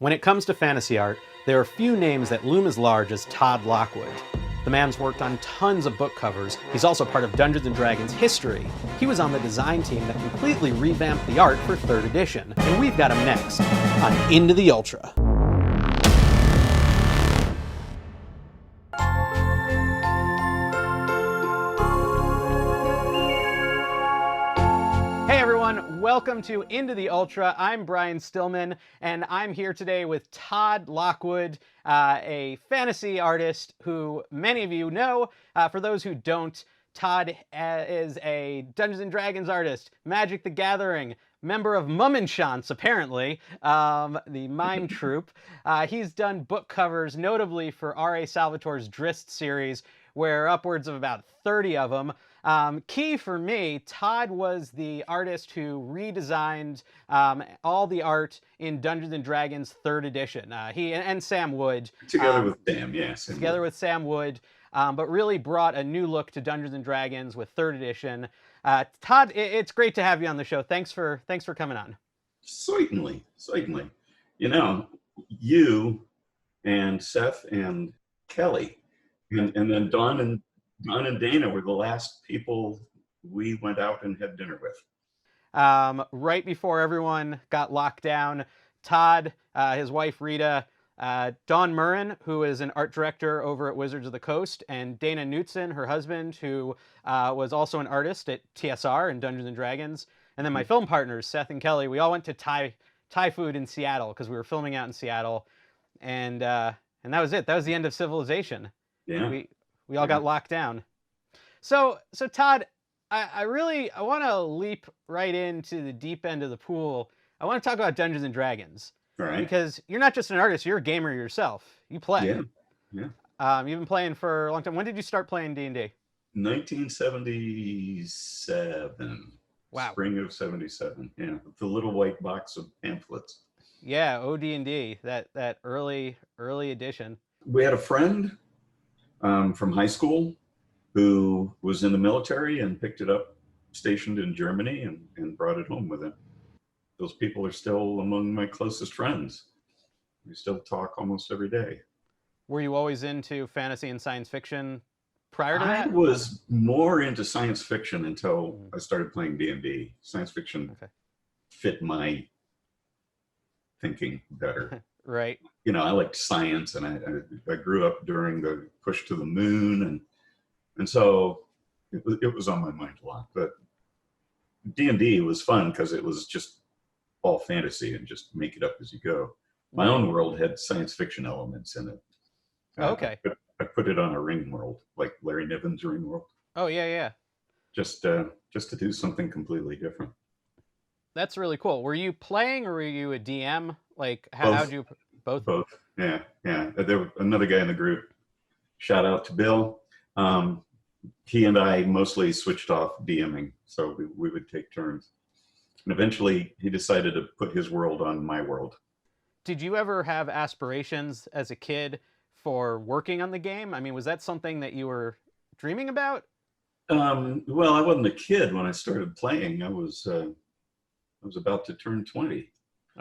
When it comes to fantasy art, there are few names that loom as large as Todd Lockwood. The man's worked on tons of book covers. He's also part of Dungeons & Dragons history. He was on the design team that completely revamped the art for 3rd edition. And we've got him next on Into the Ultra. Hey everyone, welcome to Into the Ultra. I'm Brian Stillman, and I'm here today with Todd Lockwood, a fantasy artist who many of you know. For those who don't, Todd is a Dungeons & Dragons artist, Magic the Gathering, member of Mummenschanz, apparently, the mime troupe. He's done book covers, notably for R.A. Salvatore's Drizzt series, where upwards of about 30 of them. Key for me, Todd was the artist who redesigned all the art in Dungeons & Dragons 3rd edition. He and Sam Wood. Together with Sam, yes. Together with Sam Wood, but really brought a new look to Dungeons & Dragons with 3rd edition. Todd, it's great to have you on the show. Thanks for coming on. Certainly. You know, you and Seth and Kelly, and then Don and Dana were the last people we went out and had dinner with. Right before everyone got locked down, Todd, his wife Rita, Dawn Murren, who is an art director over at Wizards of the Coast, and Dana Knutson, her husband, who was also an artist at TSR and Dungeons & Dragons. And then my film partners, Seth and Kelly, we all went to Thai food in Seattle because we were filming out in Seattle. And that was it. That was the end of civilization. Yeah. We all got locked down. So Todd, I want to leap right into the deep end of the pool. I want to talk about Dungeons and Dragons. All right. Because you're not just an artist, you're a gamer yourself. You play. Yeah. You've been playing for a long time. When did you start playing D&D? 1977. Wow. Spring of 77. Yeah. The little white box of pamphlets. Yeah, OD&D, that early edition. We had a friend from high school who was in the military and picked it up, stationed in Germany, and brought it home with him. Those people are still among my closest friends. We still talk almost every day. Were you always into fantasy and science fiction prior to that? I was more into science fiction until I started playing D&D. Science fiction fit my thinking better. Right. You know, I liked science, and I grew up during the push to the moon, and so it was on my mind a lot. But D&D was fun because it was just all fantasy and just make it up as you go. My own world had science fiction elements in it. Okay. I put it on a ring world, like Larry Niven's ring world. Oh yeah. Just to do something completely different. That's really cool. Were you playing or were you a DM? Like how'd you both? Both. Yeah. There was another guy in the group. Shout out to Bill. He and I mostly switched off DMing, so we would take turns. And eventually he decided to put his world on my world. Did you ever have aspirations as a kid for working on the game? I mean, was that something that you were dreaming about? Well, I wasn't a kid when I started playing. I was about to turn 20.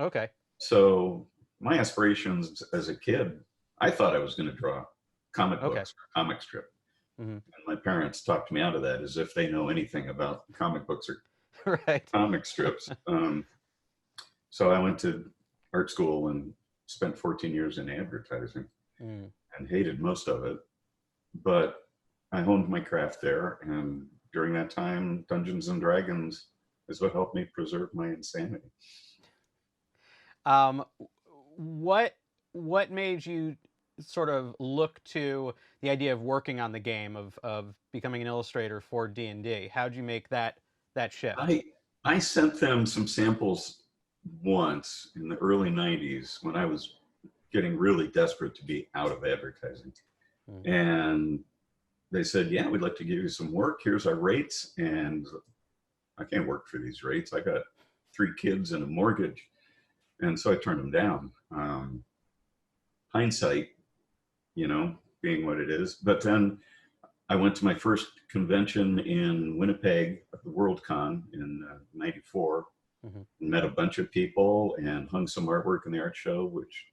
Okay. So my aspirations as a kid, I thought I was going to draw comic books or comic strip. Mm-hmm. And my parents talked me out of that as if they know anything about comic books or comic strips. So I went to art school and spent 14 years in advertising and hated most of it. But I honed my craft there. And during that time, Dungeons and Dragons is what helped me preserve my insanity. What made you sort of look to the idea of working on the game, of becoming an illustrator for D&D? How'd you make that shift? I sent them some samples once in the early 90s when I was getting really desperate to be out of advertising. And they said, yeah, we'd like to give you some work. Here's our rates. And I can't work for these rates. I got 3 kids and a mortgage. And so I turned them down. Hindsight, you know, being what it is. But then I went to my first convention in Winnipeg at the Worldcon in '94. met a bunch of people and hung some artwork in the art show, which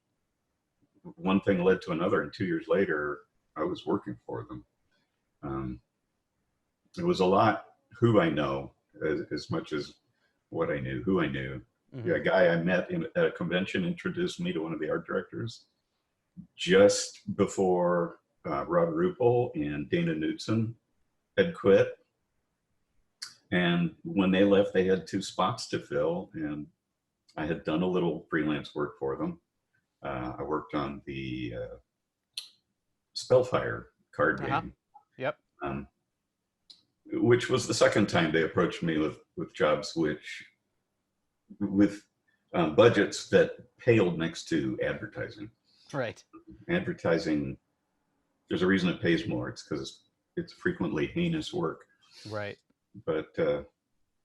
one thing led to another. And 2 years later, I was working for them. It was a lot who I know as much as what I knew, who I knew. Mm-hmm. A guy I met at a convention introduced me to one of the art directors just before Rod Ruppel and Dana Knudsen had quit. And when they left, they had 2 spots to fill, and I had done a little freelance work for them. I worked on the Spellfire card game. Yep. Which was the second time they approached me with jobs with budgets that paled next to advertising. Right. Advertising, there's a reason it pays more. It's because it's frequently heinous work. Right. But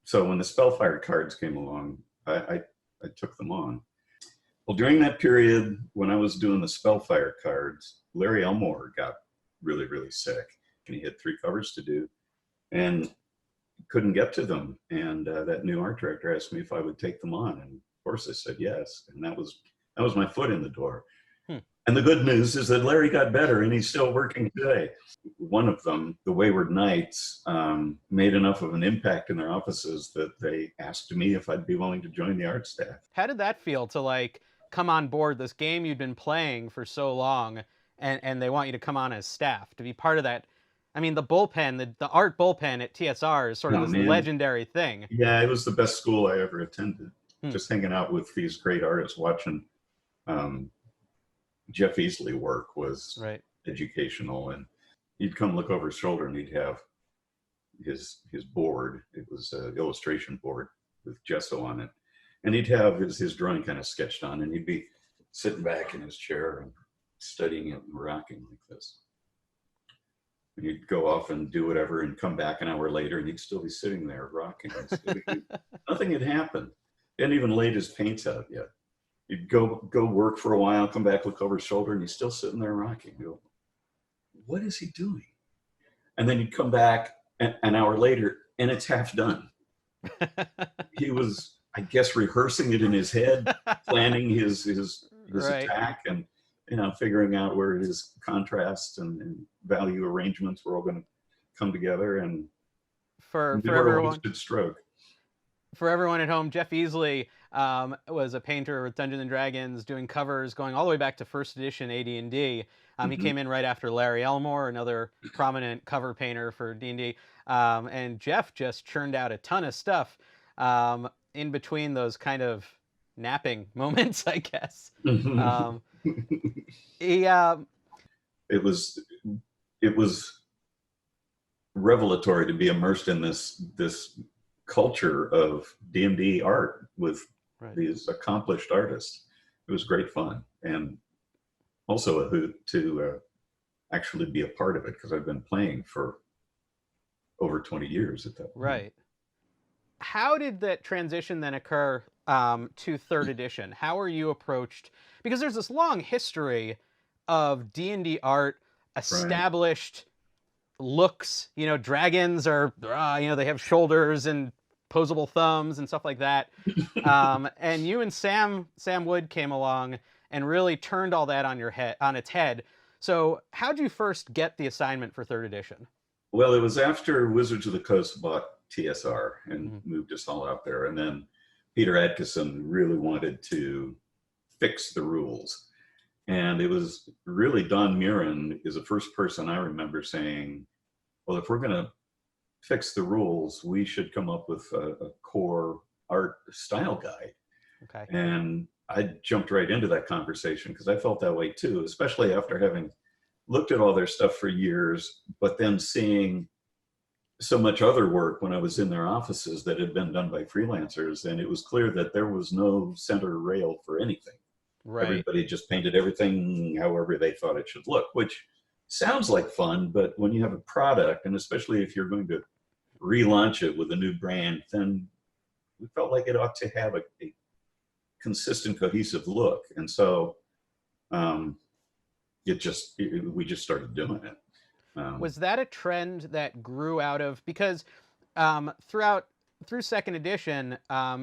so when the Spellfire cards came along, I took them on. Well, during that period, when I was doing the Spellfire cards, Larry Elmore got really, really sick, and he had 3 covers to do, and couldn't get to them. And that new art director asked me if I would take them on, and of course I said yes. And that was my foot in the door. And the good news is that Larry got better, and he's still working today. One of them, the Wayward Knights, made enough of an impact in their offices that they asked me if I'd be willing to join the art staff. How did that feel to like come on board this game you'd been playing for so long, and they want you to come on as staff to be part of that? I mean, the bullpen, the art bullpen at TSR is sort of this legendary thing. Yeah, it was the best school I ever attended. Just hanging out with these great artists, watching Jeff Easley work was educational. And he'd come look over his shoulder, and he'd have his board. It was an illustration board with gesso on it. And he'd have his drawing kind of sketched on, and he'd be sitting back in his chair and studying it and rocking like this. And he'd go off and do whatever and come back an hour later, and he'd still be sitting there rocking. Nothing had happened. He hadn't even laid his paints out yet. He'd go work for a while, come back, look over his shoulder, and he's still sitting there rocking. You go, what is he doing? And then he'd come back an hour later, and it's half done. He was, I guess, rehearsing it in his head, planning his attack, and figuring out where his contrast and value arrangements were all going to come together. And for everyone, stroke. For everyone at home, Jeff Easley was a painter with Dungeons and Dragons, doing covers going all the way back to first edition AD&D. He came in right after Larry Elmore, another prominent cover painter for D&D. And Jeff just churned out a ton of stuff in between those kind of napping moments, I guess. It was revelatory to be immersed in this culture of D&D art with these accomplished artists. It was great fun, and also a hoot to actually be a part of it, because I've been playing for over 20 years at that point. Right. How did that transition then occur to third edition? How are you approached? Because there's this long history of D&D art, established looks. Dragons are, they have shoulders and posable thumbs and stuff like that. And you and Sam Wood came along and really turned all that on its head. So how'd you first get the assignment for third edition? Well, it was after Wizards of the Coast bought TSR and moved us all out there. And then Peter Adkison really wanted to fix the rules. And it was really Don Murin is the first person I remember saying, well, if we're going to fix the rules, we should come up with a core art style guide. Okay. And I jumped right into that conversation because I felt that way too, especially after having looked at all their stuff for years, but then seeing so much other work when I was in their offices that had been done by freelancers. And it was clear that there was no center rail for anything. Right. Everybody just painted everything however they thought it should look, which sounds like fun, but when you have a product, and especially if you're going to relaunch it with a new brand, then we felt like it ought to have a consistent, cohesive look. And so we just started doing it. Was that a trend that grew out of, because throughout through second edition,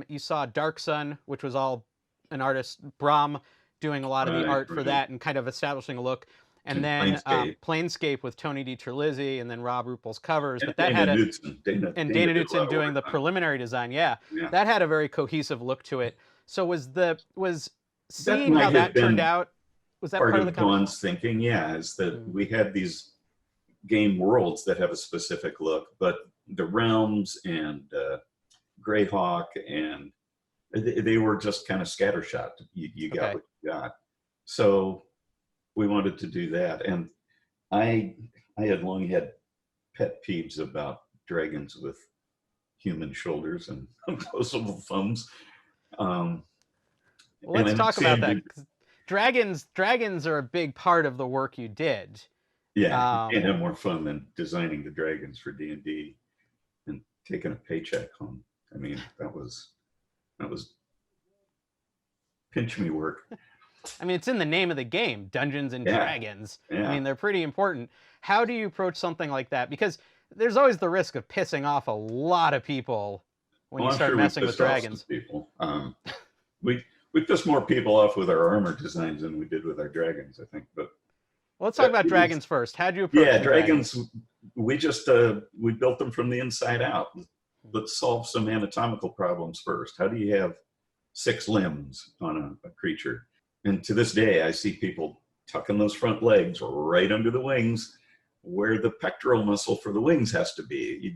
you saw Dark Sun, which was all an artist, Brahm, doing a lot of the Right, art for right. that and kind of establishing a look. And And then Planescape. Planescape with Tony DiTerlizzi, and then Rob Ruppel's covers. And But that Dana had a, Knudsen. and Dana Dana did a Knudsen lot of doing work the on it. preliminary design. Yeah, Yeah. that had a very cohesive look to it. So was That seeing how might have that turned been out, was that part part of the of conversation? Vaughn's thinking, yeah, is that Mm. we had these game worlds that have a specific look, but the realms and Greyhawk and they were just kind of scattershot. You got Okay. what you got. So we wanted to do that. And I had long had pet peeves about dragons with human shoulders and opposable thumbs. Well, And let's I talk about that. Sandy, 'Cause dragons are a big part of the work you did. yeah, you can't Um, have more fun than designing the dragons for D&D and taking a paycheck home. I mean, that was pinch me work. I mean, it's in the name of the game, Dungeons and Yeah, Dragons. I yeah. mean, they're pretty important. How do you approach something like that? Because there's always the risk of pissing off a lot of people when Well, you I'm start sure we messing with pissed off some dragons. people. We pissed more people off with our armor designs than we did with our dragons, I think. But Well, let's talk about it was, dragons first. How'd you approach yeah, the dragons? dragons. We just we built them from the inside out. Let's solve some anatomical problems first. How do you have 6 limbs on a creature? And to this day, I see people tucking those front legs right under the wings, where the pectoral muscle for the wings has to be.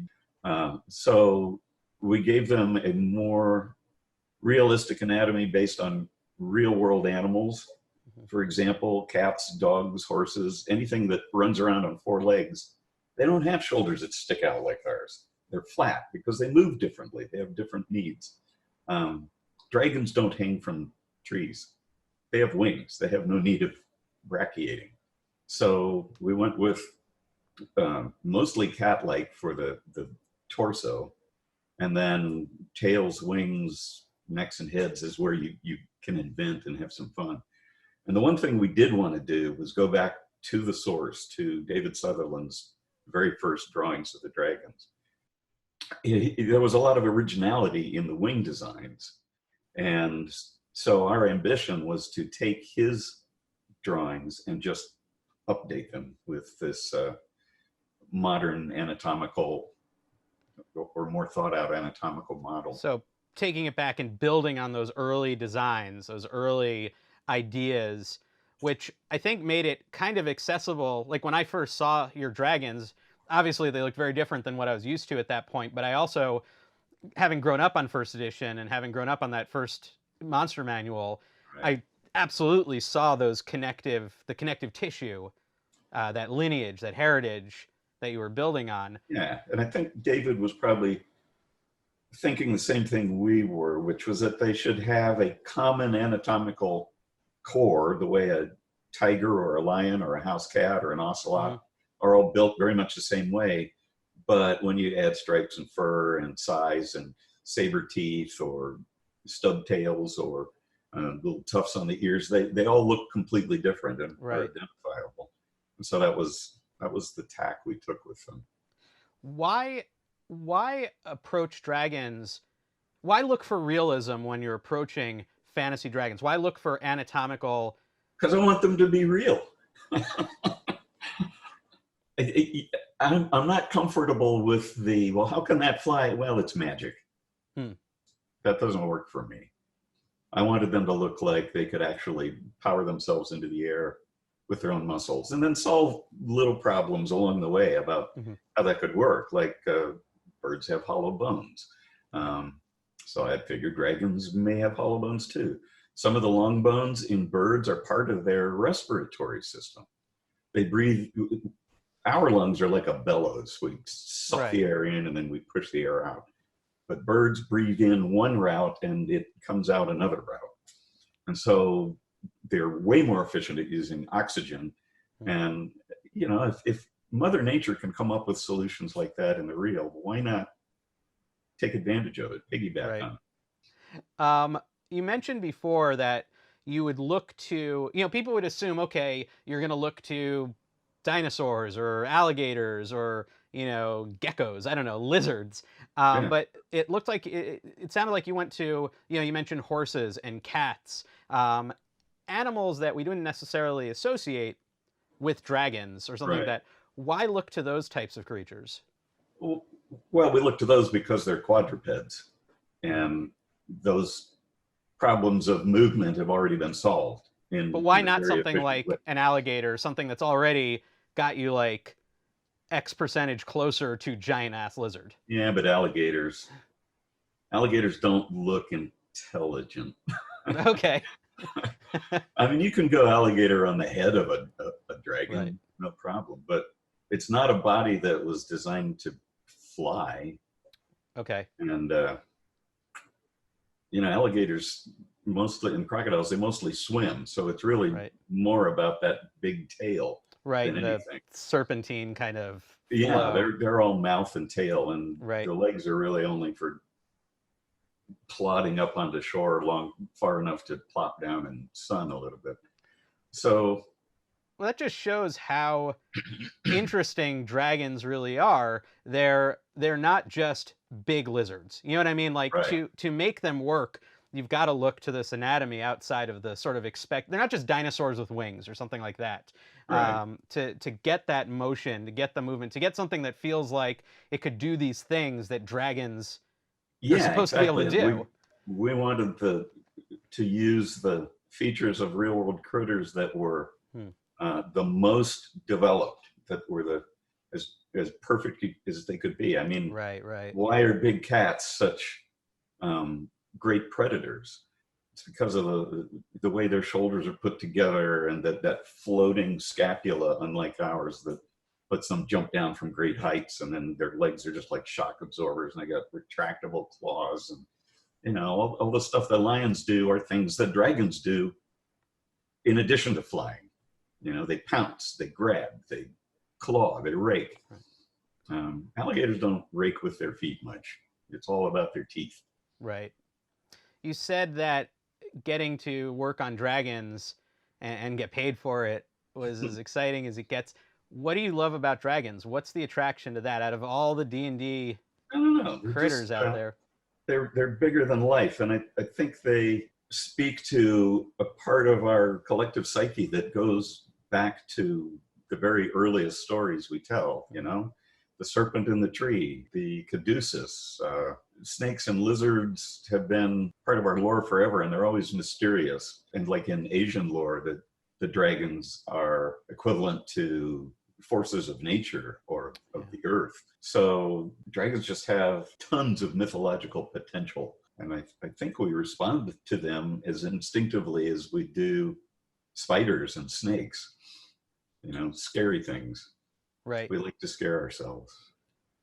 So we gave them a more realistic anatomy based on real world animals. For example, cats, dogs, horses, anything that runs around on 4 legs, they don't have shoulders that stick out like ours. They're flat because they move differently. They have different needs. Dragons don't hang from trees. They have wings. They have no need of brachiating. So we went with mostly cat-like for the torso, and then tails, wings, necks, and heads is where you can invent and have some fun. And the one thing we did want to do was go back to the source, to David Sutherland's very first drawings of the dragons. There was a lot of originality in the wing designs. And so our ambition was to take his drawings and just update them with this modern anatomical or more thought out anatomical model. So taking it back and building on those early designs, those early ideas, which I think made it kind of accessible. Like when I first saw your dragons, obviously they looked very different than what I was used to at that point, but I also, having grown up on first edition and having grown up on that first monster manual, right, I absolutely saw those the connective tissue, that lineage, that heritage that you were building on. Yeah, and I think David was probably thinking the same thing we were, which was that they should have a common anatomical core, the way a tiger or a lion or a house cat or an ocelot are all built very much the same way. But when you add stripes and fur and size and saber teeth or stub tails or little tufts on the ears, they all look completely different and are identifiable. And so that was the tack we took with them. Why approach dragons? Why look for realism when you're approaching fantasy dragons? Why look for anatomical? Because I want them to be real. I'm not comfortable with the, well, how can that fly? Well, it's magic. That doesn't work for me. I wanted them to look like they could actually power themselves into the air with their own muscles and then solve little problems along the way about how that could work. Like birds have hollow bones. So I figured dragons may have hollow bones too. Some of the long bones in birds are part of their respiratory system. They breathe. Our lungs are like a bellows. We suck the air in and then we push the air out. But birds breathe in one route and it comes out another route. And so they're way more efficient at using oxygen. And, you know, if Mother Nature can come up with solutions like that in the real, why not take advantage of it, piggyback on it? You mentioned before that you would look to, people would assume, okay, you're going to look to dinosaurs or alligators or, geckos, I don't know, lizards. Yeah. But it looked like it sounded like you went to, you mentioned horses and cats, animals that we didn't necessarily associate with dragons or something like Right. that. Why look to those types of creatures? Well, we look to those because they're quadrupeds, Hmm. and those problems of movement have already been solved But in why a not very something efficient way. like an alligator, something that's already got you like X percentage closer to giant ass lizard? Yeah, but alligators don't look intelligent. Okay. I mean, you can go alligator on the head of a Right. dragon, no problem, but it's not a body that was designed to fly. Okay. And alligators mostly, and crocodiles, they mostly swim, so it's really Right. more about that big tail Right. than And the anything. serpentine kind of Yeah, flow. they're all mouth and tail, and Right. the legs are really only for plodding up onto shore far enough to plop down and sun a little bit. So Well, that just shows how interesting dragons really are. They're not just big lizards. You know what I mean? Like right, to make them work, you've got to look to this anatomy outside of the sort of expect. They're not just dinosaurs with wings or something like that. right. To get that motion, to get the movement, to get something that feels like it could do these things that dragons are Yeah, supposed to be able to exactly. do. We wanted to use the features of real world critters that were Hmm. the most developed, that were as perfect as they could be. I mean, Right, right. why are big cats such great predators? It's because of the way their shoulders are put together, and that floating scapula, unlike ours, that lets them jump down from great heights, and then their legs are just like shock absorbers, and they got retractable claws, and all the stuff that lions do are things that dragons do in addition to flying. They pounce, they grab, they claw, they rake. Alligators don't rake with their feet much. It's all about their teeth. Right. You said that getting to work on dragons and get paid for it was as exciting as it gets. What do you love about dragons? What's the attraction to that out of all the D&D I don't know. They're critters just out there? they're bigger than life, and I think they speak to a part of our collective psyche that goes back to the very earliest stories we tell. The serpent in the tree, the caduceus, snakes and lizards have been part of our lore forever, and they're always mysterious. And like in Asian lore, the dragons are equivalent to forces of nature or of the earth. So dragons just have tons of mythological potential. And I think we respond to them as instinctively as we do spiders and snakes, scary things. Right. We like to scare ourselves.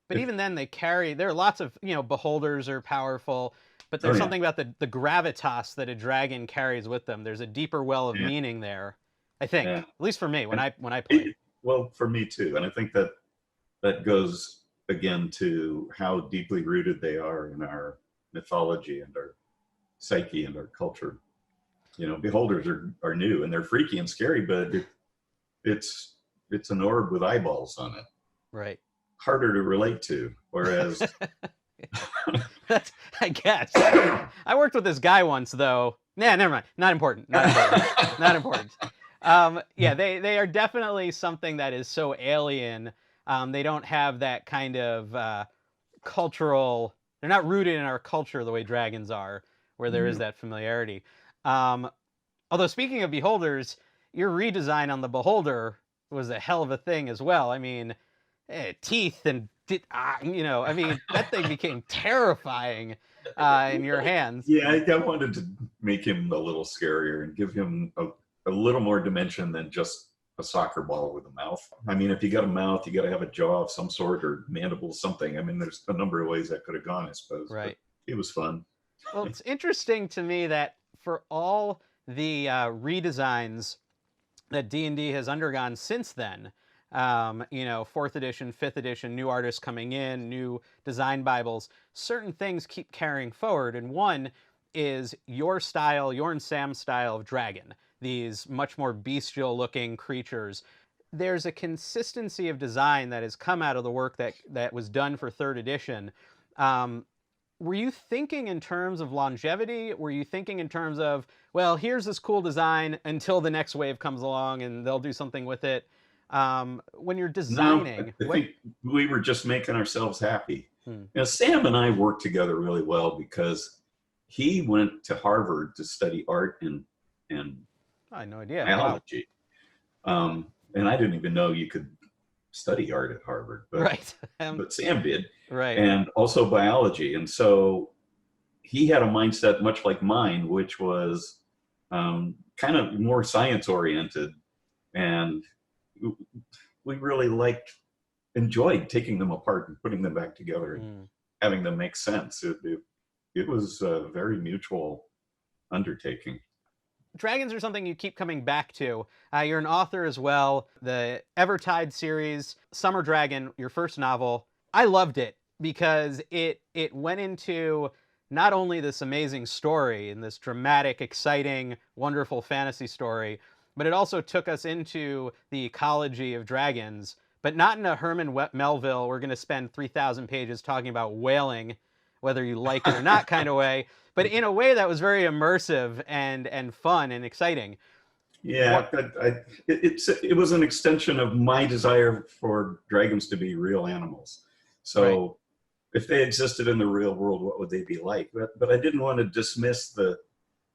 But even then there are lots of, beholders are powerful, but Oh there's yeah, something about the gravitas that a dragon carries with them. There's a deeper well of yeah, meaning there, I think. yeah. At least for me when And I play. well, for me too. And I think that goes again to how deeply rooted they are in our mythology and our psyche and our culture. Beholders are new and they're freaky and scary, but it's an orb with eyeballs on it. Right. Harder to relate to. Whereas That's, I guess. I worked with this guy once, though. Nah, never mind. Not important. Not important. Not important. Yeah, they are definitely something that is so alien. They don't have that kind of cultural. They're not rooted in our culture the way dragons are, where there is that familiarity. Um, Although speaking of beholders, your redesign on the beholder was a hell of a thing as well. I mean, teeth and I mean, that thing became terrifying in your hands. yeah, I wanted to make him a little scarier and give him a little more dimension than just a soccer ball with a mouth. I mean, if you got a mouth, you got to have a jaw of some sort or mandible, something. I mean, there's a number of ways that could have gone, I suppose. But Right. it was fun. Well, it's interesting to me that for all the redesigns that D&D has undergone since then, fourth edition, fifth edition, new artists coming in, new design Bibles, certain things keep carrying forward. And one is your and Sam's style of dragon, these much more bestial looking creatures. There's a consistency of design that has come out of the work that was done for third edition Were you thinking in terms of longevity? Were you thinking in terms of, well, here's this cool design until the next wave comes along and they'll do something with it? When you're No, designing, I think we were just making ourselves happy. Hmm. Sam and I worked together really well because he went to Harvard to study art and I had no idea. biology. Wow. And I didn't even know you could study art at Harvard, but, right. but Sam did. Right. And also biology. And so he had a mindset much like mine, which was kind of more science oriented. And we really enjoyed taking them apart and putting them back together and having them make sense. It was a very mutual undertaking. Dragons are something you keep coming back to. You're an author as well. The Evertide series, Summer Dragon, your first novel, I loved it because it went into not only this amazing story and this dramatic, exciting, wonderful fantasy story, but it also took us into the ecology of dragons, but not in a Herman Melville, we're going to spend 3,000 pages talking about whaling, whether you like it or not kind of way, but in a way that was very immersive and fun and exciting. Yeah, it was an extension of my desire for dragons to be real animals. So right. If they existed in the real world, what would they be like? But I didn't want to dismiss the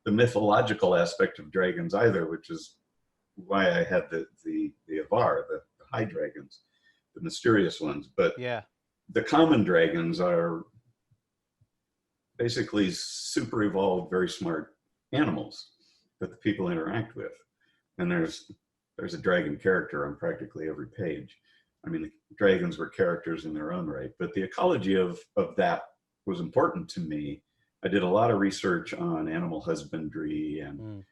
mythological aspect of dragons either, which is why I had the Avar, the high dragons, the mysterious ones. But yeah, the common dragons are basically super evolved, very smart animals that the people interact with. And there's a dragon character on practically every page. I mean, the dragons were characters in their own right, but the ecology of that was important to me. I did a lot of research on animal husbandry and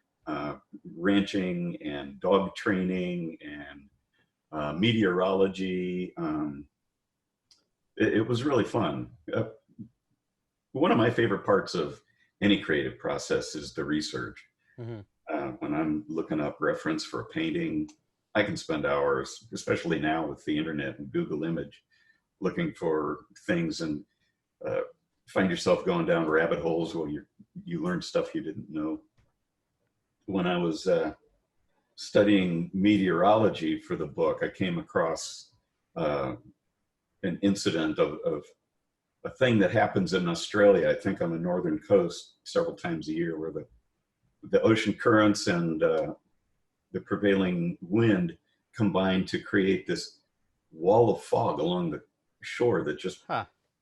ranching and dog training and meteorology. It was really fun. One of my favorite parts of any creative process is the research. When I'm looking up reference for a painting, I can spend hours, especially now with the internet and Google Image, looking for things and find yourself going down rabbit holes where you learn stuff you didn't know. When I was studying meteorology for the book, I came across an incident of a thing that happens in Australia, I think on the northern coast several times a year, where the ocean currents and the prevailing wind combine to create this wall of fog along the shore that just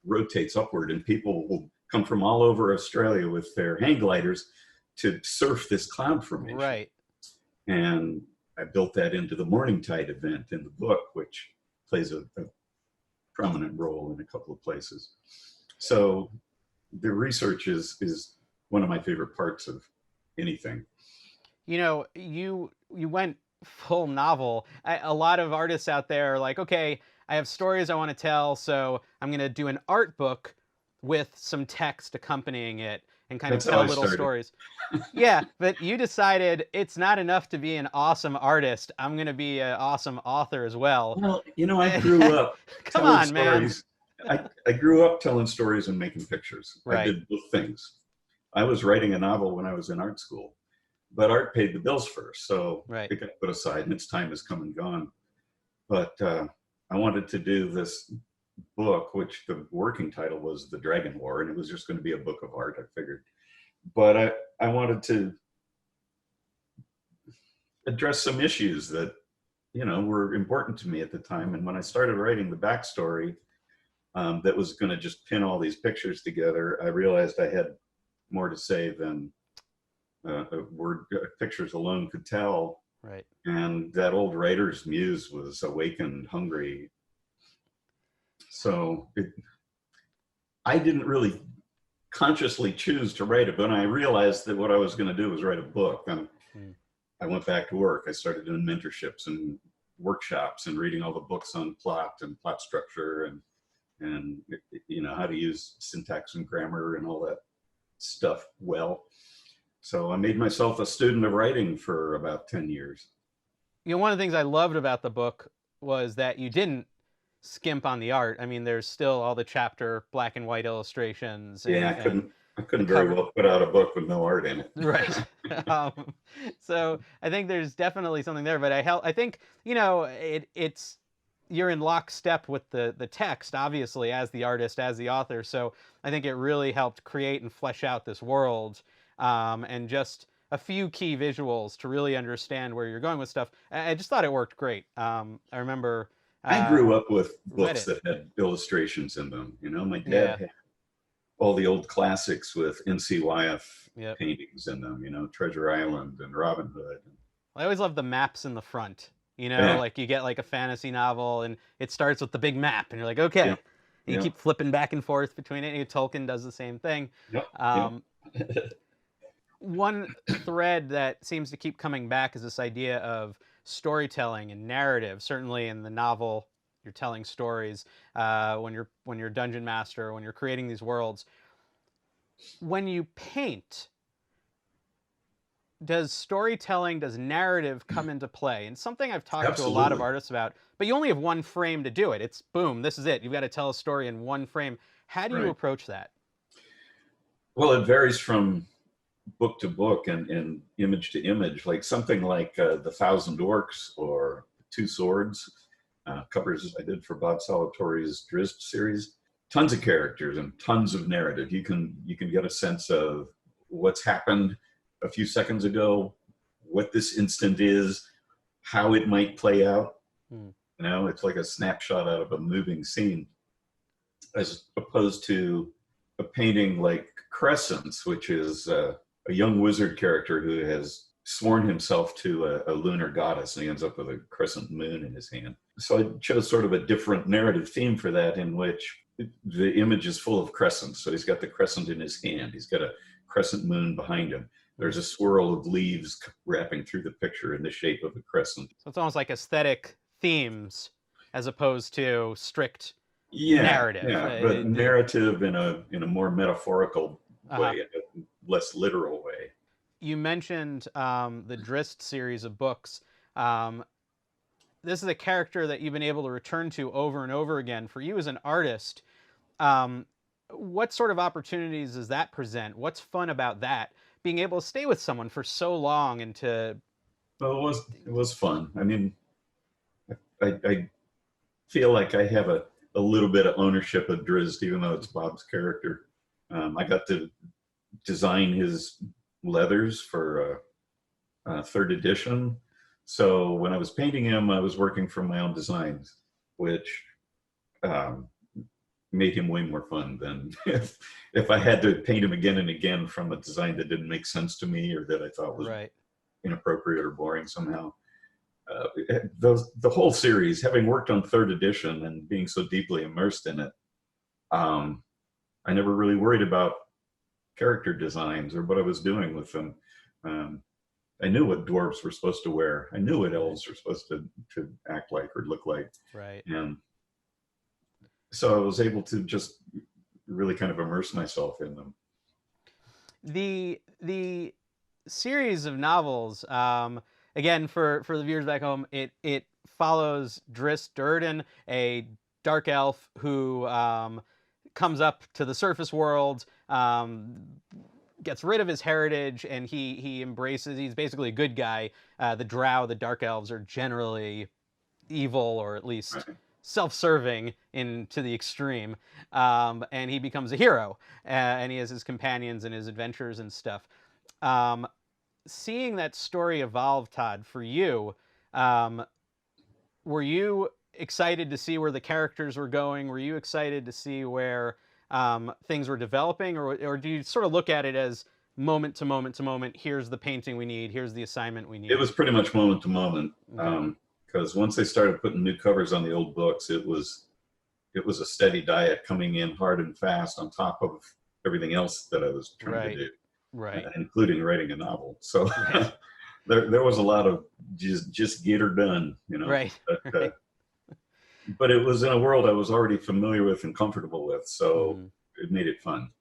rotates upward, and people will come from all over Australia with their hang gliders to surf this cloud formation. Right. And I built that into the Morning Tide event in the book, which plays a prominent role in a couple of places. So the research is one of my favorite parts of anything. You know, you went full novel. A lot of artists out there are like, okay, I have stories I want to tell, so I'm going to do an art book with some text accompanying it and kind of tell little stories. Yeah, but you decided it's not enough to be an awesome artist. I'm going to be an awesome author as well. Well, you know, I grew up telling stories. I grew up telling stories and making pictures. Right. I did both things. I was writing a novel when I was in art school, but art paid the bills first, so it got put aside, and its time has come and gone. But I wanted to do this book, which the working title was The Dragon War, and it was just going to be a book of art, I figured. But I wanted to address some issues that, you know, were important to me at the time. And when I started writing the backstory that was going to just pin all these pictures together, I realized I had more to say than pictures alone could tell. Right. And that old writer's muse was awakened, hungry. So I didn't really consciously choose to write it, but I realized that what I was going to do was write a book. And I went back to work. I started doing mentorships and workshops and reading all the books on plot and plot structure and you know, how to use syntax and grammar and all that stuff well. So I made myself a student of writing for about 10 years. You know, one of the things I loved about the book was that you didn't skimp on the art. I mean, there's still all the chapter black and white illustrations, Yeah, and I couldn't very cover. well put out a book with no art in it. Right. um, so I think there's definitely something there, but I think, you know, it's, you're in lockstep with the text, obviously, as the artist, as the author. So I think it really helped create and flesh out this world, and just a few key visuals to really understand where you're going with stuff. I just thought it worked great. I remember I uh, grew up with books Reddit. that had illustrations in them. You know, my Yeah. dad had all the old classics with NCYF Yep. paintings in them, you know, Treasure Island and Robin Hood. I always love the maps in the front. You know, Yeah, like you get like a fantasy novel and it starts with the big map and you're like, okay. yeah, And you yeah, keep flipping back and forth between it. And Tolkien does the same thing. yeah, yeah. Um, One thread that seems to keep coming back is this idea of storytelling and narrative. Certainly in the novel, you're telling stories. When you're dungeon master, when you're creating these worlds. When you paint, does storytelling, does narrative come into play? And something I've talked to a lot of Absolutely. artists about, but you only have one frame to do it. It's boom, this is it. You've got to tell a story in one frame. How do you Right. approach that? Well, it varies from book to book and image to image. Like something like The Thousand Orcs or Two Swords, covers I did for Bob Salvatore's Drizzt series. Tons of characters and tons of narrative. You can get a sense of what's happened a few seconds ago, what this instant is, how it might play out. Hmm. You know, it's like a snapshot out of a moving scene, as opposed to a painting like Crescents, which is a young wizard character who has sworn himself to a lunar goddess, and he ends up with a crescent moon in his hand. So I chose sort of a different narrative theme for that, in which the image is full of crescents. So he's got the crescent in his hand, he's got a crescent moon behind him. There's a swirl of leaves wrapping through the picture in the shape of a crescent. So it's almost like aesthetic themes as opposed to strict Yeah, narrative. yeah, but narrative in a more metaphorical Uh-huh. way, a less literal way. You mentioned the Drizzt series of books. Um, this is a character that you've been able to return to over and over again. For you as an artist, um, what sort of opportunities does that present? What's fun about that? Being able to stay with someone for so long and to. Well, it was fun. I mean, I feel like I have a little bit of ownership of Drizzt, even though it's Bob's character. I got to design his leathers for third edition. So when I was painting him, I was working from my own designs, which um, made him way more fun than if I had to paint him again and again from a design that didn't make sense to me or that I thought was Right. inappropriate or boring somehow. The whole series, having worked on third edition and being so deeply immersed in it, I never really worried about character designs or what I was doing with them. I knew what dwarves were supposed to wear. I knew what elves were supposed to act like or look like. Right. And so I was able to just really kind of immerse myself in them. The series of novels, again, for the viewers back home, it follows Drizzt Do'Urden, a dark elf who comes up to the surface world, gets rid of his heritage, and he embraces. He's basically a good guy. The Drow, the dark elves, are generally evil, or at least Right. self-serving to the extreme. And he becomes a hero, and he has his companions and his adventures and stuff. Um, Seeing that story evolve, Todd, for you, um, were you excited to see where the characters were going? Were you excited to see where things were developing, or do you sort of look at it as moment to moment to moment? Here's the painting we need. Here's the assignment we It need. was pretty much moment to moment. Okay. Because once they started putting new covers on the old books, it was a steady diet coming in hard and fast on top of everything else that I was trying Right. to do, Right. including writing a novel. So Right. there was a lot of just get her done, you know. Right. Right. But it was in a world I was already familiar with and comfortable with, so Mhm. it made it fun.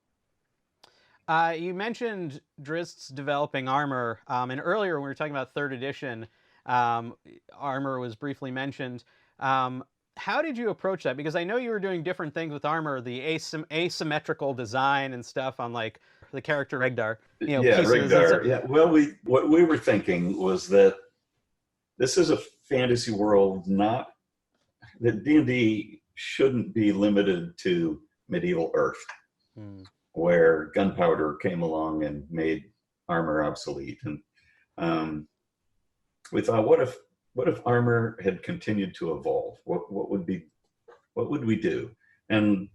You mentioned Drizzt's developing armor, and earlier when we were talking about third edition, armor was briefly mentioned. Um, How did you approach that? Because I know you were doing different things with armor, the asymmetrical design and stuff on like the character Regdar, Yeah, pieces and stuff. Regdar. Yeah. Well, what we were thinking was that this is a fantasy world, not that D&D shouldn't be limited to medieval Earth, where gunpowder came along and made armor obsolete. And we thought, what if armor had continued to evolve? What would we do? And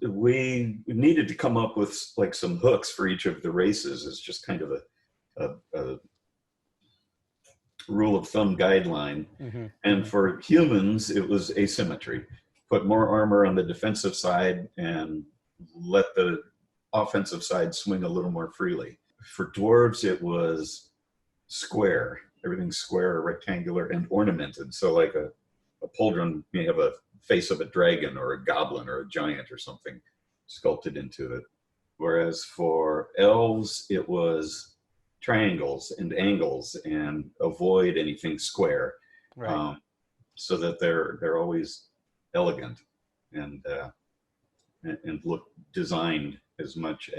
we needed to come up with like some hooks for each of the races as just kind of a rule of thumb guideline. And for humans, it was asymmetry. Put more armor on the defensive side and let the offensive side swing a little more freely. For dwarves, it was square. Everything's square or rectangular and ornamented. So like a pauldron may have a face of a dragon or a goblin or a giant or something sculpted into it. Whereas for elves, it was triangles and angles and avoid anything square, right. So that they're always elegant and look designed as much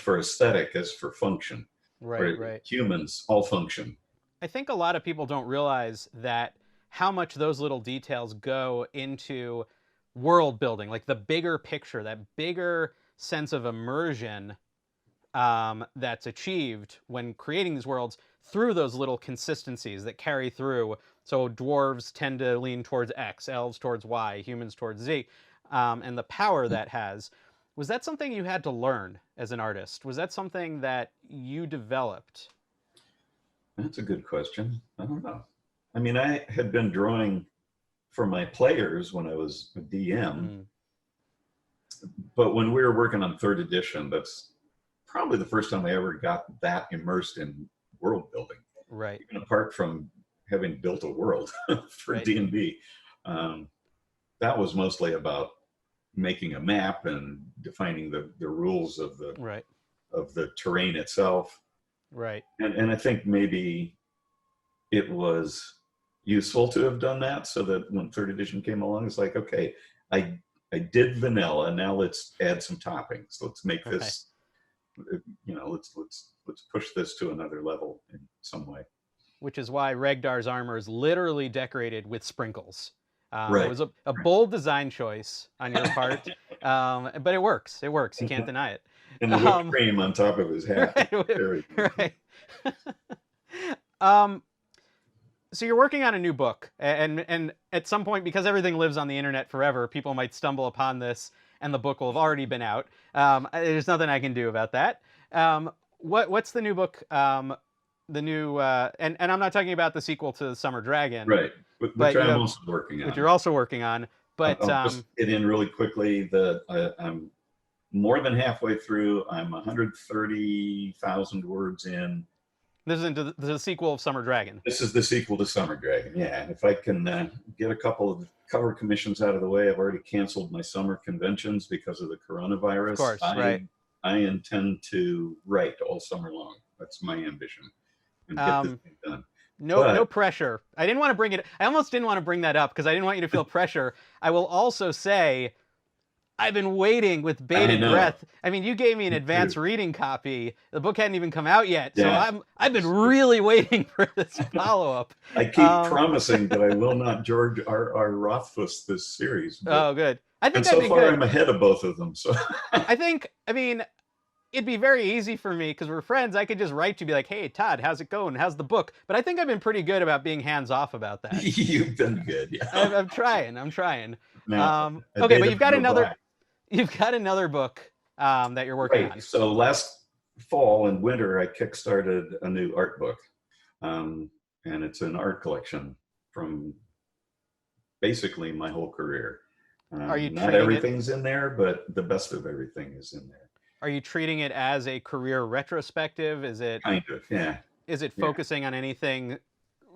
for aesthetic as for function. Right. Humans all function. I think a lot of people don't realize that how much those little details go into world building, like the bigger picture, that bigger sense of immersion that's achieved when creating these worlds through those little consistencies that carry through. So dwarves tend to lean towards X, elves towards Y, humans towards Z, and the power that has. Was that something you had to learn as an artist? Was that something that you developed? That's a good question. I don't know. I mean, I had been drawing for my players when I was a DM, but when we were working on 3rd edition, that's probably the first time I ever got that immersed in world building. Right. Even apart from having built a world for D&D, that was mostly about making a map and defining the rules of the terrain itself. Right. And I think maybe it was useful to have done that, so that when 3rd edition came along, it's like, okay, I did vanilla, now let's add some toppings. Let's make this, let's push this to another level in some way. Which is why Regdar's armor is literally decorated with sprinkles. Right. It was a bold design choice on your part, but it works. It works. You can't deny it. And the whipped cream on top of his hat. Right. So you're working on a new book, and at some point, because everything lives on the internet forever, people might stumble upon this, and the book will have already been out. There's nothing I can do about that. What's the new book? The new, and I'm not talking about the sequel to Summer Dragon, right? Which I'm also working on. Which you're also working on, but I'll just get in really quickly that I'm more than halfway through. I'm 130,000 words in. This is into the sequel of Summer Dragon. This is the sequel to Summer Dragon. Yeah, if I can get a couple of cover commissions out of the way, I've already canceled my summer conventions because of the coronavirus. Of course, right. I intend to write all summer long. That's my ambition. And get this thing done. No pressure. I didn't want to bring it. I almost didn't want to bring that up because I didn't want you to feel pressure. I will also say, I've been waiting with bated breath. I mean, you gave me an advance reading copy. The book hadn't even come out yet, so I've been really waiting for this follow-up. I keep promising that I will not George R. Rothfuss this series. Oh, good. I think so far I'm ahead of both of them. So I mean, it'd be very easy for me because we're friends. I could just write to you, be like, "Hey, Todd, how's it going? How's the book?" But I think I've been pretty good about being hands-off about that. You've been good, yeah. I'm trying. Now, okay, but you've got another book that you're working on. So last fall and winter, I kickstarted a new art book, and it's an art collection from basically my whole career. Are you not everything's in there, but the best of everything is in there. Are you treating it as a career retrospective? Is it kind of, yeah? Is it focusing on anything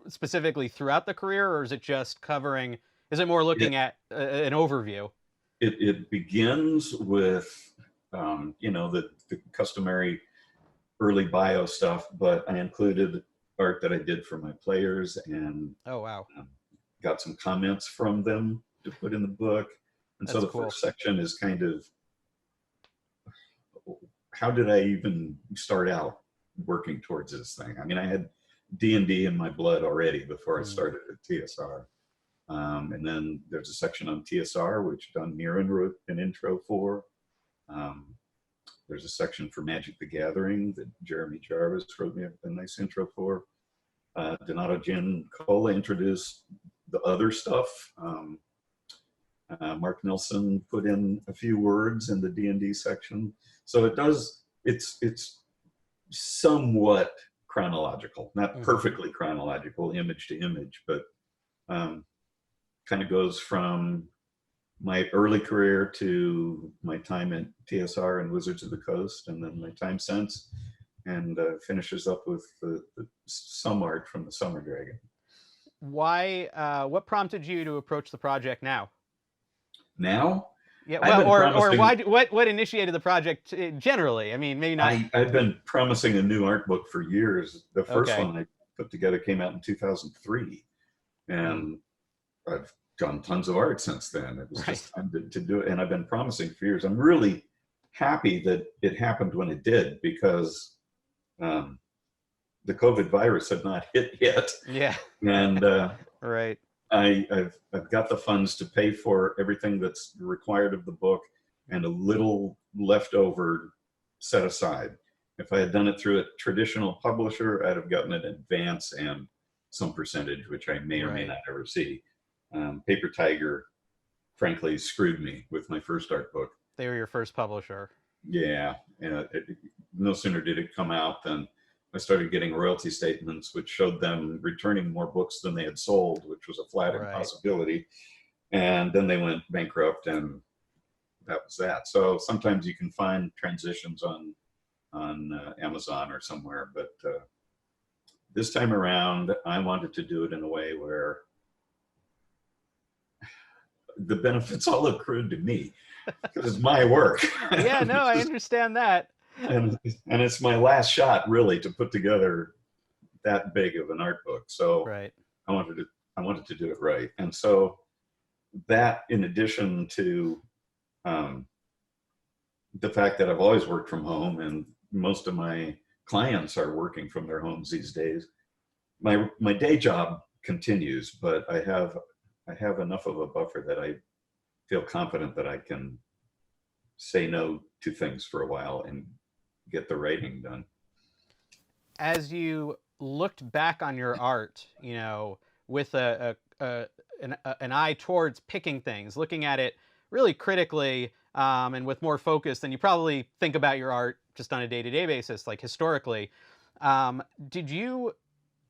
specifically throughout the career, or is it just covering? Is it more looking at an overview? It begins with the customary early bio stuff, but I included art that I did for my players and got some comments from them to put in the book. And That's so the cool. first section is kind of, how did I even start out working towards this thing? I mean, I had D&D in my blood already before I started at TSR. And then there's a section on TSR, which Don Mirren wrote an intro for. There's a section for Magic the Gathering that Jeremy Jarvis wrote me a nice intro for. Donato Giancola introduced the other stuff. Mark Nelson put in a few words in the D&D section. So it's somewhat chronological, not perfectly chronological, image to image, but kind of goes from my early career to my time at TSR and Wizards of the Coast, and then my time since, and finishes up with the some art from the Summer Dragon. Why? What prompted you to approach the project now? Now? Yeah, well, or why? What initiated the project generally? I mean, maybe not. I've been promising a new art book for years. The first one I put together came out in 2003, and I've done tons of art since then. It was just time to do it, and I've been promising for years. I'm really happy that it happened when it did, because the COVID virus had not hit yet. Yeah. And right. I've got the funds to pay for everything that's required of the book, and a little left over set aside. If I had done it through a traditional publisher, I'd have gotten an advance and some percentage, which I may or may not ever see. Paper Tiger, frankly, screwed me with my first art book. They were your first publisher. Yeah. No sooner did it come out than I started getting royalty statements, which showed them returning more books than they had sold, which was a flat impossibility. And then they went bankrupt, and that was that. So sometimes you can find transitions on Amazon or somewhere, but this time around, I wanted to do it in a way where the benefits all accrued to me, because it's my work. Yeah, no, I understand that. And it's my last shot, really, to put together that big of an art book. So I wanted to do it right. And so that, in addition to the fact that I've always worked from home, and most of my clients are working from their homes these days, my day job continues, but I have enough of a buffer that I feel confident that I can say no to things for a while and get the writing done. As you looked back on your art, you know, with an eye towards picking things, looking at it really critically, and with more focus than you probably think about your art just on a day-to-day basis, like historically, did you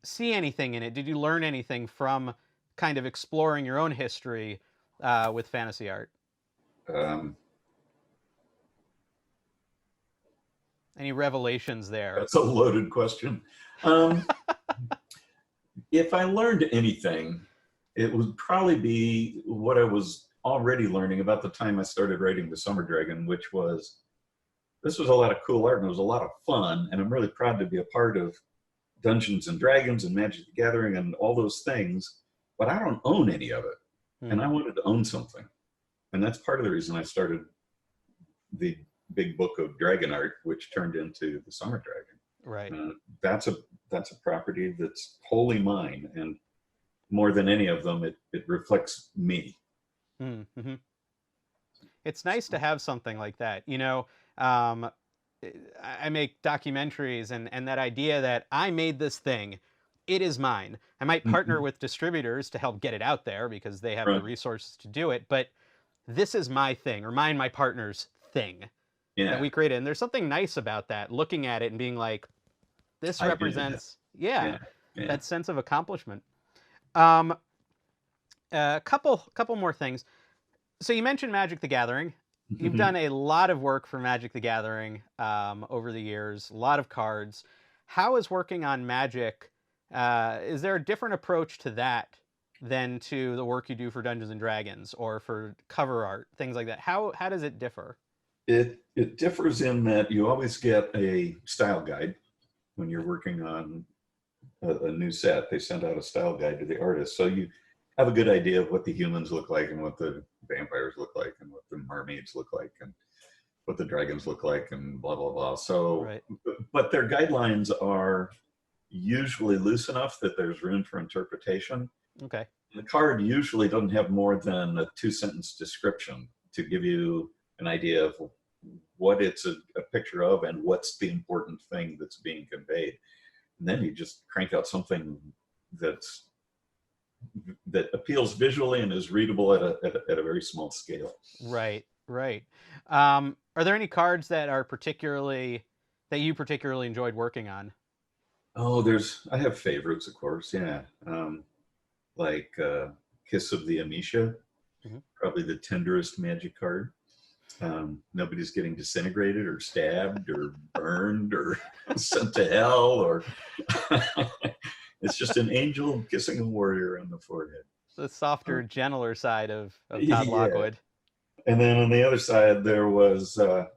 see anything in it? Did you learn anything from kind of exploring your own history with fantasy art? Any revelations there? That's a loaded question. If I learned anything, it would probably be what I was already learning about the time I started writing The Summer Dragon, which was, this was a lot of cool art and it was a lot of fun, and I'm really proud to be a part of Dungeons and Dragons and Magic the Gathering and all those things, but I don't own any of it. And I wanted to own something. And that's part of the reason I started the big book of dragon art, which turned into The Summer Dragon. Right. That's a property that's wholly mine, and more than any of them, it reflects me. Mm-hmm. It's nice to have something like that. You know, I make documentaries, and that idea that I made this thing, it is mine. I might partner with distributors to help get it out there because they have the resources to do it, but this is my thing, or mine, my partner's thing. That we created. And there's something nice about that, looking at it and being like, this represents, that sense of accomplishment. A couple more things. So you mentioned Magic the Gathering. You've done a lot of work for Magic the Gathering over the years, a lot of cards. How is working on Magic, is there a different approach to that than to the work you do for Dungeons and Dragons or for cover art, things like that? How does it differ? It differs in that you always get a style guide when you're working on a new set. They send out a style guide to the artist. So have a good idea of what the humans look like and what the vampires look like and what the mermaids look like and what the dragons look like and blah, blah, blah. So, right. But their guidelines are usually loose enough that there's room for interpretation. Okay. The card usually doesn't have more than a 2-sentence description to give you an idea of what it's a picture of and what's the important thing that's being conveyed. And then you just crank out something that appeals visually and is readable at a very small scale. Right, right. Are there any cards that you particularly enjoyed working on? Oh, I have favorites, of course. Yeah. Like Kiss of the Amisha, probably the tenderest Magic card. Nobody's getting disintegrated or stabbed or burned or sent to hell, or it's just an angel kissing a warrior on the forehead. The softer, gentler side of Todd Lockwood. And then on the other side, there was the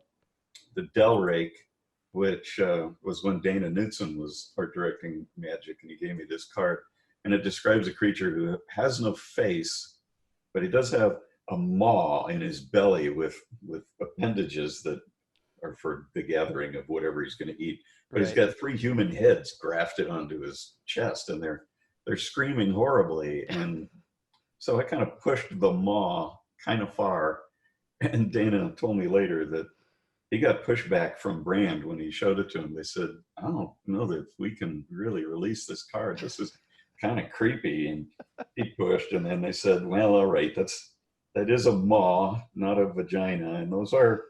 Del Rake, which was when Dana Knudsen was art directing Magic, and he gave me this card. And it describes a creature who has no face, but he does have a maw in his belly with appendages that are for the gathering of whatever he's going to eat. But He's got 3 human heads grafted onto his chest, and they're screaming horribly. And so I kind of pushed the maw kind of far. And Dana told me later that he got pushback from Brand when he showed it to him. They said, I don't know that we can really release this card. This is kind of creepy. And he pushed, and then they said, well, all right, that is a maw, not a vagina. And those are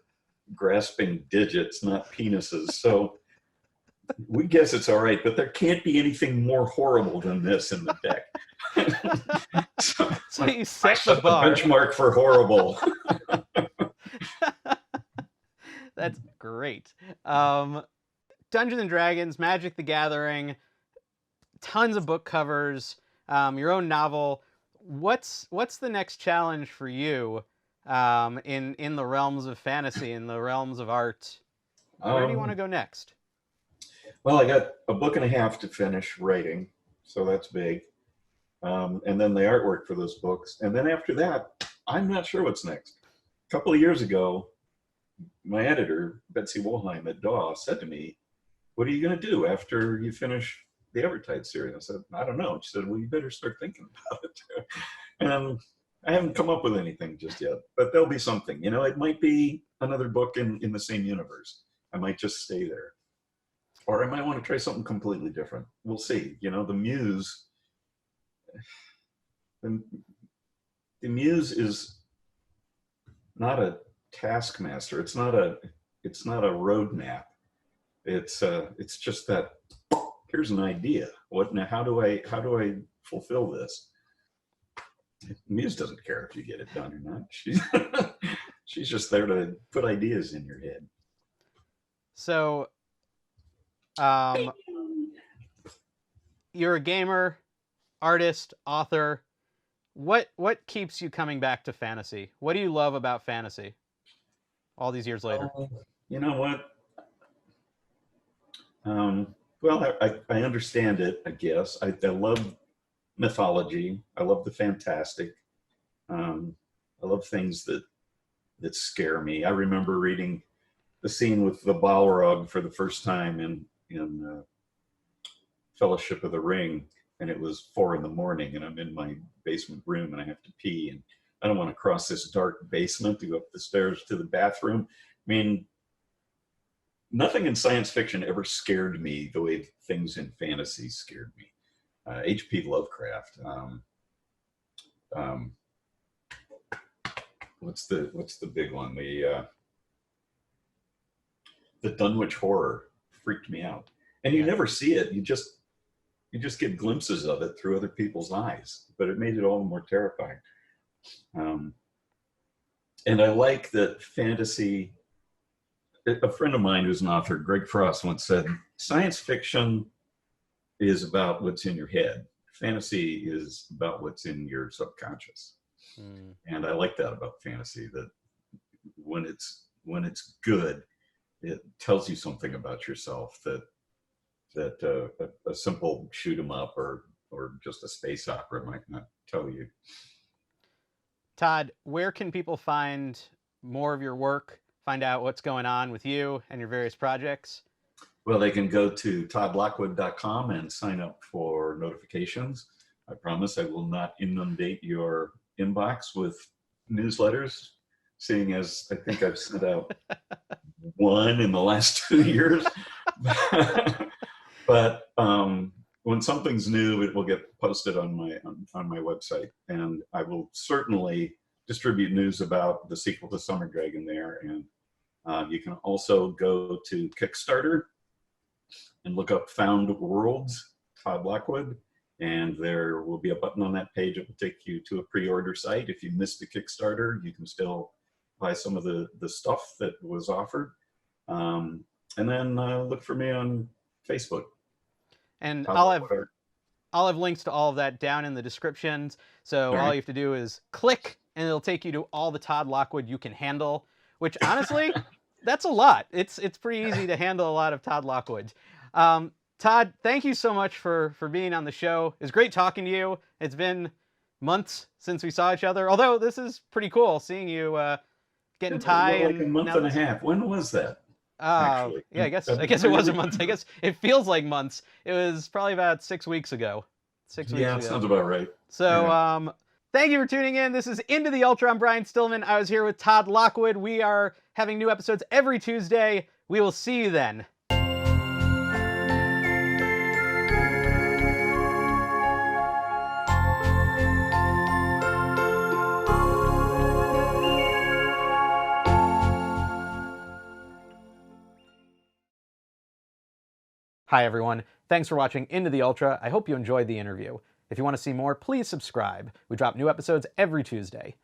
grasping digits, not penises. So we guess it's all right, but there can't be anything more horrible than this in the deck. So you set the bar. Benchmark for horrible. That's great. Dungeons and Dragons, Magic the Gathering, tons of book covers, your own novel. What's the next challenge for you in the realms of fantasy, in the realms of art? Where do you want to go next? Well, I got a book and a half to finish writing, so that's big. And then the artwork for those books. And then after that, I'm not sure what's next. A couple of years ago, my editor, Betsy Wollheim at DAW, said to me, what are you going to do after you finish the Evertide series? I said, I don't know. She said, well, you better start thinking about it. And I haven't come up with anything just yet, but there'll be something. It might be another book in the same universe. I might just stay there. Or I might want to try something completely different. We'll see. The muse, the muse is not a taskmaster. It's not a roadmap. It's just that here's an idea. How do I fulfill this? Muse doesn't care if you get it done or not. She's just there to put ideas in your head. So you're a gamer, artist, author. What keeps you coming back to fantasy? What do you love about fantasy all these years later? You know what? Well, I understand it, I guess. I love mythology. I love the fantastic. I love things that scare me. I remember reading the scene with the Balrog for the first time in Fellowship of the Ring, and it was 4 a.m, and I'm in my basement room and I have to pee, and I don't want to cross this dark basement to go up the stairs to the bathroom. I mean, nothing in science fiction ever scared me the way things in fantasy scared me. H.P. Lovecraft. What's the big one? The Dunwich Horror freaked me out. And you never see it. You just get glimpses of it through other people's eyes, but it made it all the more terrifying. And I like that fantasy. A friend of mine who's an author, Greg Frost, once said, science fiction is about what's in your head. Fantasy is about what's in your subconscious. And I like that about fantasy, that when it's good, it tells you something about yourself that a simple shoot 'em up or or just a space opera might not tell you. Todd, where can people find more of your work, find out what's going on with you and your various projects? Well, they can go to toddlockwood.com and sign up for notifications. I promise I will not inundate your inbox with newsletters, seeing as I think I've sent out one in the last 2 years. But when something's new, it will get posted on my website, and I will certainly distribute news about the sequel to Summer Dragon there. And you can also go to Kickstarter and look up Found Worlds, Todd Lockwood, and there will be a button on that page that will take you to a pre-order site. If you missed the Kickstarter, you can still buy some of the stuff that was offered. And then look for me on Facebook. And I'll have links to all of that down in the descriptions. So all you have to do is click, and it'll take you to all the Todd Lockwood you can handle, which honestly, that's a lot. It's pretty easy to handle a lot of Todd Lockwood. Todd, thank you so much for being on the show. It's great talking to you. It's been months since we saw each other, although this is pretty cool seeing you getting tie. Like a month and a half. When was that? Yeah, I guess it was a month. I guess it feels like months. It was probably about 6 weeks ago. 6 weeks ago. Yeah, sounds about right. So, thank you for tuning in. This is Into the Ultra. I'm Brian Stillman. I was here with Todd Lockwood. We are having new episodes every Tuesday. We will see you then. Hi everyone, thanks for watching Into the Ultra. I hope you enjoyed the interview. If you want to see more, please subscribe. We drop new episodes every Tuesday.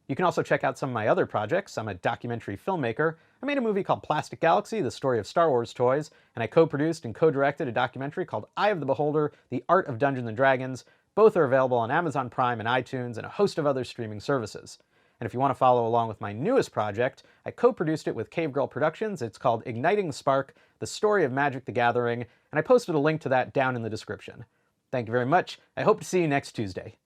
You can also check out some of my other projects. I'm a documentary filmmaker. I made a movie called Plastic Galaxy, the story of Star Wars toys, and I co-produced and co-directed a documentary called Eye of the Beholder, the Art of Dungeons & Dragons. Both are available on Amazon Prime and iTunes and a host of other streaming services. And if you want to follow along with my newest project, I co-produced it with Cave Girl Productions. It's called Igniting the Spark, the Story of Magic the Gathering, and I posted a link to that down in the description. Thank you very much. I hope to see you next Tuesday.